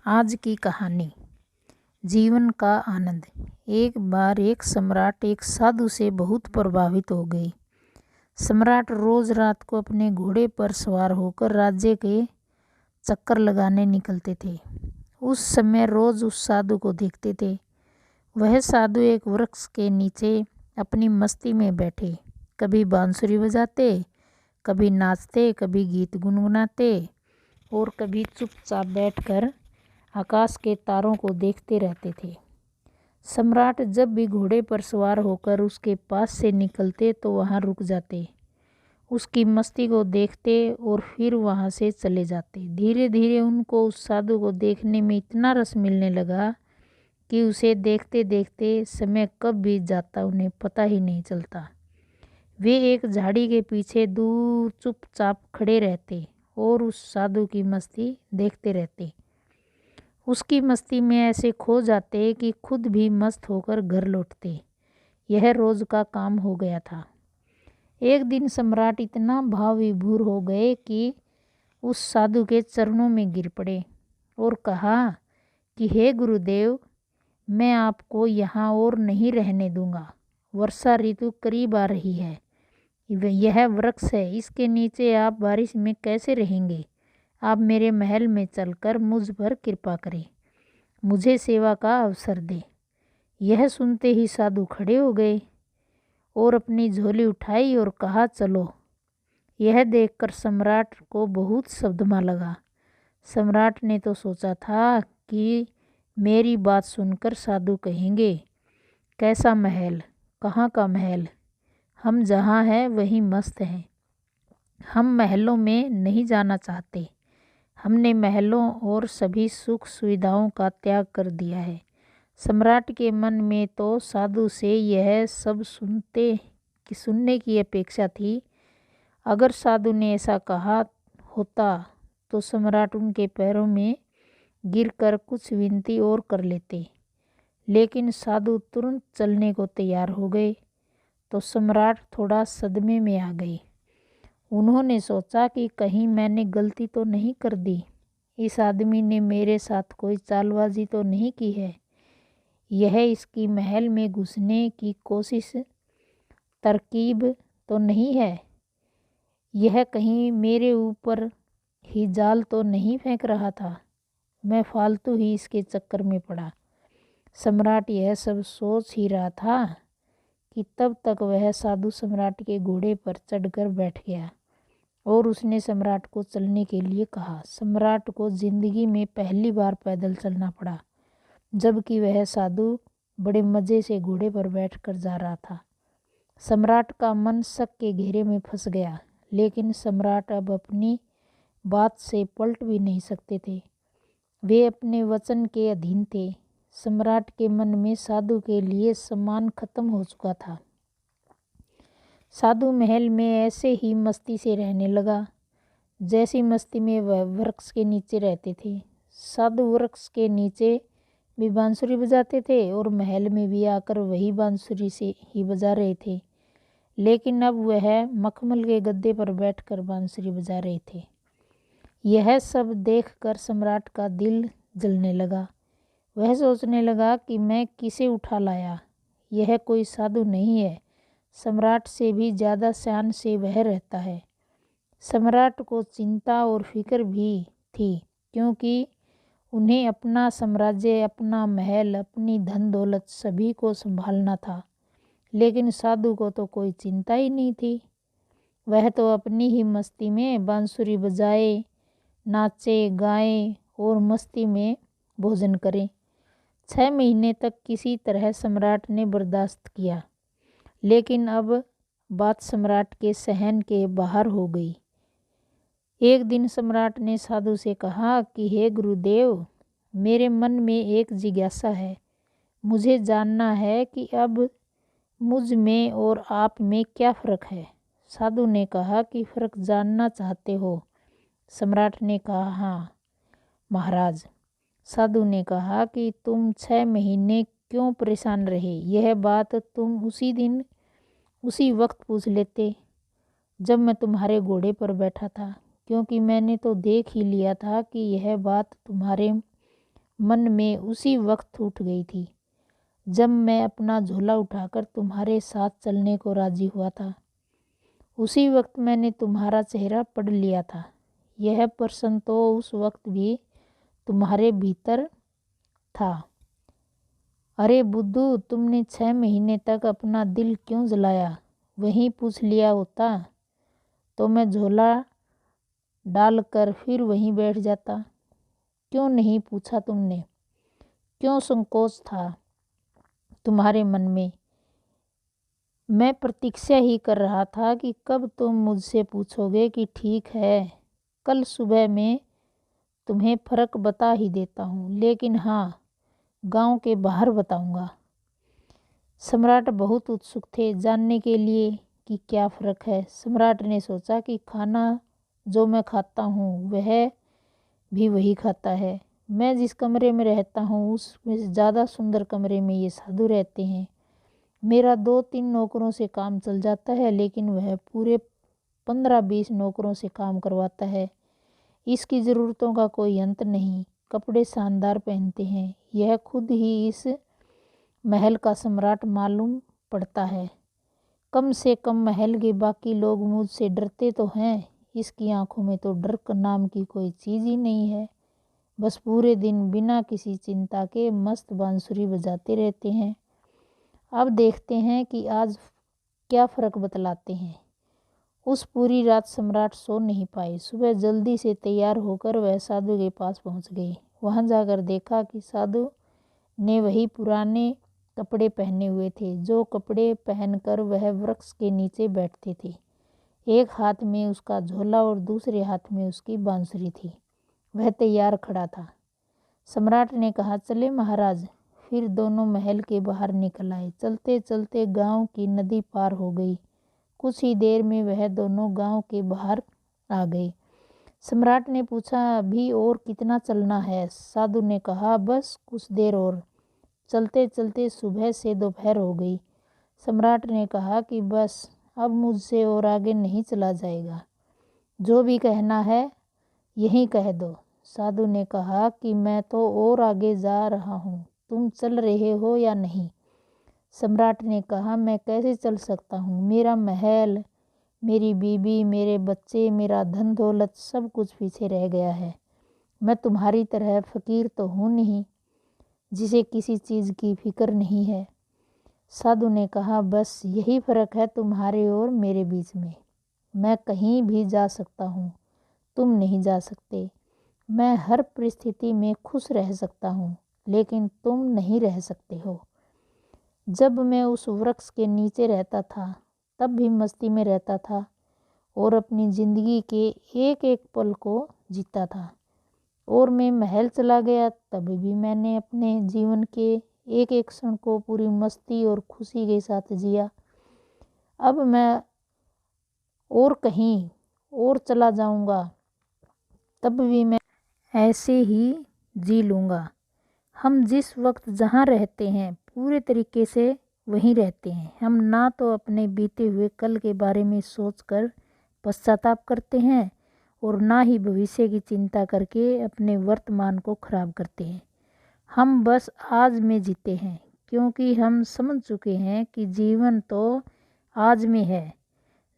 आज की कहानी जीवन का आनंद। एक बार एक सम्राट एक साधु से बहुत प्रभावित हो गए। सम्राट रोज रात को अपने घोड़े पर सवार होकर राज्य के चक्कर लगाने निकलते थे। उस समय रोज उस साधु को देखते थे। वह साधु एक वृक्ष के नीचे अपनी मस्ती में बैठे, कभी बांसुरी बजाते, कभी नाचते, कभी गीत गुनगुनाते और कभी चुपचाप बैठकर आकाश के तारों को देखते रहते थे। सम्राट जब भी घोड़े पर सवार होकर उसके पास से निकलते तो वहाँ रुक जाते, उसकी मस्ती को देखते और फिर वहाँ से चले जाते। धीरे धीरे उनको उस साधु को देखने में इतना रस मिलने लगा कि उसे देखते देखते समय कब बीत जाता उन्हें पता ही नहीं चलता। वे एक झाड़ी के पीछे दूर चुपचाप खड़े रहते और उस साधु की मस्ती देखते रहते। उसकी मस्ती में ऐसे खो जाते कि खुद भी मस्त होकर घर लौटते। यह रोज का काम हो गया था। एक दिन सम्राट इतना भाव विभोर हो गए कि उस साधु के चरणों में गिर पड़े और कहा कि हे गुरुदेव, मैं आपको यहाँ और नहीं रहने दूंगा। वर्षा ऋतु करीब आ रही है। यह वृक्ष है, इसके नीचे आप बारिश में कैसे रहेंगे? आप मेरे महल में चलकर मुझ पर कृपा करें, मुझे सेवा का अवसर दे। यह सुनते ही साधु खड़े हो गए और अपनी झोली उठाई और कहा, चलो। यह देखकर सम्राट को बहुत सदमा लगा। सम्राट ने तो सोचा था कि मेरी बात सुनकर साधु कहेंगे, कैसा महल, कहाँ का महल, हम जहाँ हैं वहीं मस्त हैं, हम महलों में नहीं जाना चाहते, हमने महलों और सभी सुख सुविधाओं का त्याग कर दिया है। सम्राट के मन में तो साधु से यह सब सुनने की अपेक्षा थी। अगर साधु ने ऐसा कहा होता तो सम्राट उनके पैरों में गिरकर कुछ विनती और कर लेते, लेकिन साधु तुरंत चलने को तैयार हो गए तो सम्राट थोड़ा सदमे में आ गए। उन्होंने सोचा कि कहीं मैंने गलती तो नहीं कर दी, इस आदमी ने मेरे साथ कोई चालबाजी तो नहीं की है, यह इसकी महल में घुसने की कोशिश तरकीब तो नहीं है, यह कहीं मेरे ऊपर ही जाल तो नहीं फेंक रहा था, मैं फालतू ही इसके चक्कर में पड़ा। सम्राट यह सब सोच ही रहा था कि तब तक वह साधु सम्राट के घोड़े पर चढ़कर बैठ गया और उसने सम्राट को चलने के लिए कहा। सम्राट को जिंदगी में पहली बार पैदल चलना पड़ा, जबकि वह साधु बड़े मज़े से घोड़े पर बैठकर जा रहा था। सम्राट का मन शक के घेरे में फंस गया, लेकिन सम्राट अब अपनी बात से पलट भी नहीं सकते थे। वे अपने वचन के अधीन थे। सम्राट के मन में साधु के लिए सम्मान खत्म हो चुका था। साधु महल में ऐसे ही मस्ती से रहने लगा जैसी मस्ती में वह वृक्ष के नीचे रहते थे। साधु वृक्ष के नीचे भी बांसुरी बजाते थे और महल में भी आकर वही बांसुरी से ही बजा रहे थे, लेकिन अब वह मखमल के गद्दे पर बैठकर बांसुरी बजा रहे थे। यह सब देखकर सम्राट का दिल जलने लगा। वह सोचने लगा कि मैं किसे उठा लाया, यह कोई साधु नहीं है, सम्राट से भी ज़्यादा शान से वह रहता है। सम्राट को चिंता और फिक्र भी थी, क्योंकि उन्हें अपना साम्राज्य, अपना महल, अपनी धन दौलत सभी को संभालना था, लेकिन साधु को तो कोई चिंता ही नहीं थी। वह तो अपनी ही मस्ती में बांसुरी बजाए, नाचे, गाए और मस्ती में भोजन करे। 6 महीने तक किसी तरह सम्राट ने बर्दाश्त किया, लेकिन अब बात सम्राट के सहन के बाहर हो गई। एक दिन सम्राट ने साधु से कहा कि हे गुरुदेव, मेरे मन में एक जिज्ञासा है, मुझे जानना है कि अब मुझ में और आप में क्या फ़र्क है। साधु ने कहा कि फ़र्क जानना चाहते हो? सम्राट ने कहा, हाँ महाराज। साधु ने कहा कि तुम 6 महीने क्यों परेशान रहे, यह बात तुम उसी दिन उसी वक्त पूछ लेते जब मैं तुम्हारे घोड़े पर बैठा था, क्योंकि मैंने तो देख ही लिया था कि यह बात तुम्हारे मन में उसी वक्त उठ गई थी जब मैं अपना झोला उठाकर तुम्हारे साथ चलने को राजी हुआ था। उसी वक्त मैंने तुम्हारा चेहरा पढ़ लिया था। यह प्रश्न तो उस वक्त भी तुम्हारे भीतर था। अरे बुद्धू, तुमने 6 महीने तक अपना दिल क्यों जलाया? वहीं पूछ लिया होता तो मैं झोला डालकर फिर वहीं बैठ जाता। क्यों नहीं पूछा तुमने? क्यों संकोच था तुम्हारे मन में? मैं प्रतीक्षा ही कर रहा था कि कब तुम मुझसे पूछोगे कि ठीक है, कल सुबह मैं तुम्हें फ़र्क बता ही देता हूँ, लेकिन हाँ, गांव के बाहर बताऊँगा। सम्राट बहुत उत्सुक थे जानने के लिए कि क्या फ़र्क है। सम्राट ने सोचा कि खाना जो मैं खाता हूँ वह भी वही खाता है। मैं जिस कमरे में रहता हूँ उसमें से ज़्यादा सुंदर कमरे में ये साधु रहते हैं। मेरा 2-3 नौकरों से काम चल जाता है, लेकिन वह पूरे 15-20 नौकरों से काम करवाता है। इसकी ज़रूरतों का कोई अंत नहीं। कपड़े शानदार पहनते हैं। यह खुद ही इस महल का सम्राट मालूम पड़ता है। कम से कम महल के बाकी लोग मुझसे डरते तो हैं। इसकी आंखों में तो डर नाम की कोई चीज़ ही नहीं है। बस पूरे दिन बिना किसी चिंता के मस्त बांसुरी बजाते रहते हैं। अब देखते हैं कि आज क्या फ़र्क बतलाते हैं। उस पूरी रात सम्राट सो नहीं पाए। सुबह जल्दी से तैयार होकर वह साधु के पास पहुंच गए। वहां जाकर देखा कि साधु ने वही पुराने कपड़े पहने हुए थे, जो कपड़े पहनकर वह वृक्ष के नीचे बैठते थे। एक हाथ में उसका झोला और दूसरे हाथ में उसकी बांसुरी थी। वह तैयार खड़ा था। सम्राट ने कहा, चले महाराज। फिर दोनों महल के बाहर निकल आए। चलते चलते गांव की नदी पार हो गई। कुछ ही देर में वह दोनों गांव के बाहर आ गए। सम्राट ने पूछा, अभी और कितना चलना है? साधु ने कहा, बस कुछ देर और। चलते चलते सुबह से दोपहर हो गई। सम्राट ने कहा कि बस अब मुझसे और आगे नहीं चला जाएगा। जो भी कहना है यहीं कह दो। साधु ने कहा कि मैं तो और आगे जा रहा हूँ, तुम चल रहे हो या नहीं? सम्राट ने कहा, मैं कैसे चल सकता हूँ? मेरा महल, मेरी बीबी, मेरे बच्चे, मेरा धन दौलत सब कुछ पीछे रह गया है। मैं तुम्हारी तरह फ़कीर तो हूँ नहीं जिसे किसी चीज़ की फिक्र नहीं है। साधु ने कहा, बस यही फ़र्क है तुम्हारे और मेरे बीच में। मैं कहीं भी जा सकता हूँ, तुम नहीं जा सकते। मैं हर परिस्थिति में खुश रह सकता हूँ, लेकिन तुम नहीं रह सकते हो। जब मैं उस वृक्ष के नीचे रहता था तब भी मस्ती में रहता था और अपनी ज़िंदगी के एक एक पल को जीता था। और मैं महल चला गया तब भी मैंने अपने जीवन के एक एक क्षण को पूरी मस्ती और खुशी के साथ जिया। अब मैं और कहीं और चला जाऊंगा तब भी मैं ऐसे ही जी लूँगा। हम जिस वक्त जहाँ रहते हैं पूरे तरीके से वहीं रहते हैं। हम ना तो अपने बीते हुए कल के बारे में सोचकर पश्चाताप करते हैं और ना ही भविष्य की चिंता करके अपने वर्तमान को खराब करते हैं। हम बस आज में जीते हैं, क्योंकि हम समझ चुके हैं कि जीवन तो आज में है।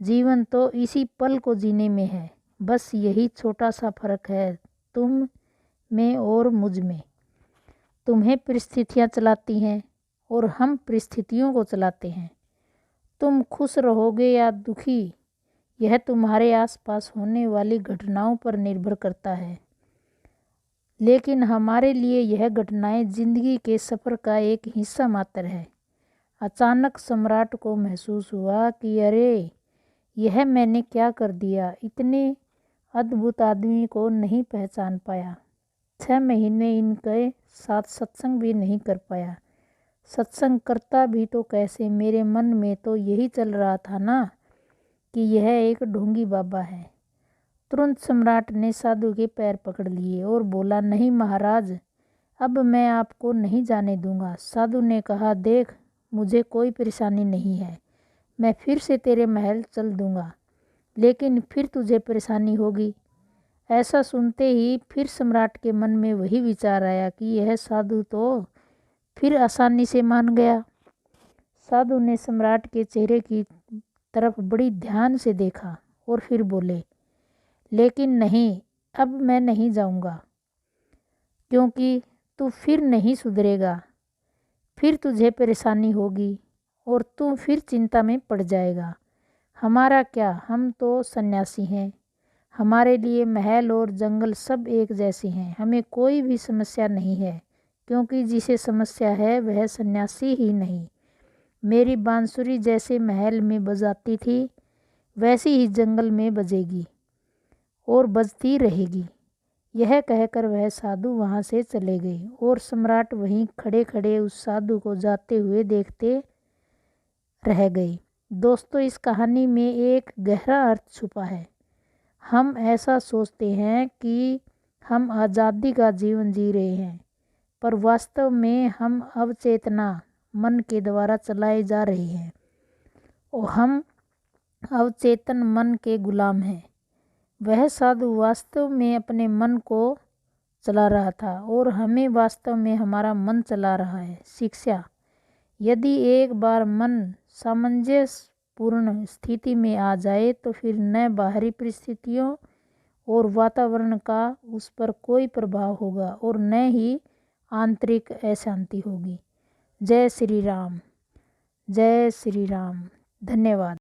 जीवन तो इसी पल को जीने में है। बस यही छोटा सा फर्क है तुम में और मुझ में। तुम्हें परिस्थितियाँ चलाती हैं और हम परिस्थितियों को चलाते हैं। तुम खुश रहोगे या दुखी, यह तुम्हारे आसपास होने वाली घटनाओं पर निर्भर करता है। लेकिन हमारे लिए यह घटनाएं जिंदगी के सफ़र का एक हिस्सा मात्र है। अचानक सम्राट को महसूस हुआ कि अरे, यह मैंने क्या कर दिया। इतने अद्भुत आदमी को नहीं पहचान पाया। 6 महीने इनके साथ सत्संग भी नहीं कर पाया। सत्संग करता भी तो कैसे? मेरे मन में तो यही चल रहा था ना कि यह एक ढोंगी बाबा है। तुरंत सम्राट ने साधु के पैर पकड़ लिए और बोला, नहीं महाराज, अब मैं आपको नहीं जाने दूंगा। साधु ने कहा, देख, मुझे कोई परेशानी नहीं है। मैं फिर से तेरे महल चल दूंगा, लेकिन फिर तुझे परेशानी होगी। ऐसा सुनते ही फिर सम्राट के मन में वही विचार आया कि यह साधु तो फिर आसानी से मान गया। साधु ने सम्राट के चेहरे की तरफ बड़ी ध्यान से देखा और फिर बोले, लेकिन नहीं, अब मैं नहीं जाऊंगा, क्योंकि तू फिर नहीं सुधरेगा। फिर तुझे परेशानी होगी और तू फिर चिंता में पड़ जाएगा। हमारा क्या, हम तो सन्यासी हैं। हमारे लिए महल और जंगल सब एक जैसे हैं। हमें कोई भी समस्या नहीं है, क्योंकि जिसे समस्या है वह सन्यासी ही नहीं। मेरी बांसुरी जैसे महल में बजाती थी, वैसी ही जंगल में बजेगी और बजती रहेगी। यह कहकर वह साधु वहाँ से चले गए और सम्राट वहीं खड़े खड़े उस साधु को जाते हुए देखते रह गए। दोस्तों, इस कहानी में एक गहरा अर्थ छुपा है। हम ऐसा सोचते हैं कि हम आज़ादी का जीवन जी रहे हैं, पर वास्तव में हम अवचेतना मन के द्वारा चलाए जा रहे हैं और हम अवचेतन मन के गुलाम हैं। वह साधु वास्तव में अपने मन को चला रहा था और हमें वास्तव में हमारा मन चला रहा है। शिक्षा: यदि एक बार मन सामंजस्यपूर्ण स्थिति में आ जाए तो फिर न बाहरी परिस्थितियों और वातावरण का उस पर कोई प्रभाव होगा और न ही आंतरिक अशांति होगी। जय श्री राम। जय श्री राम। धन्यवाद।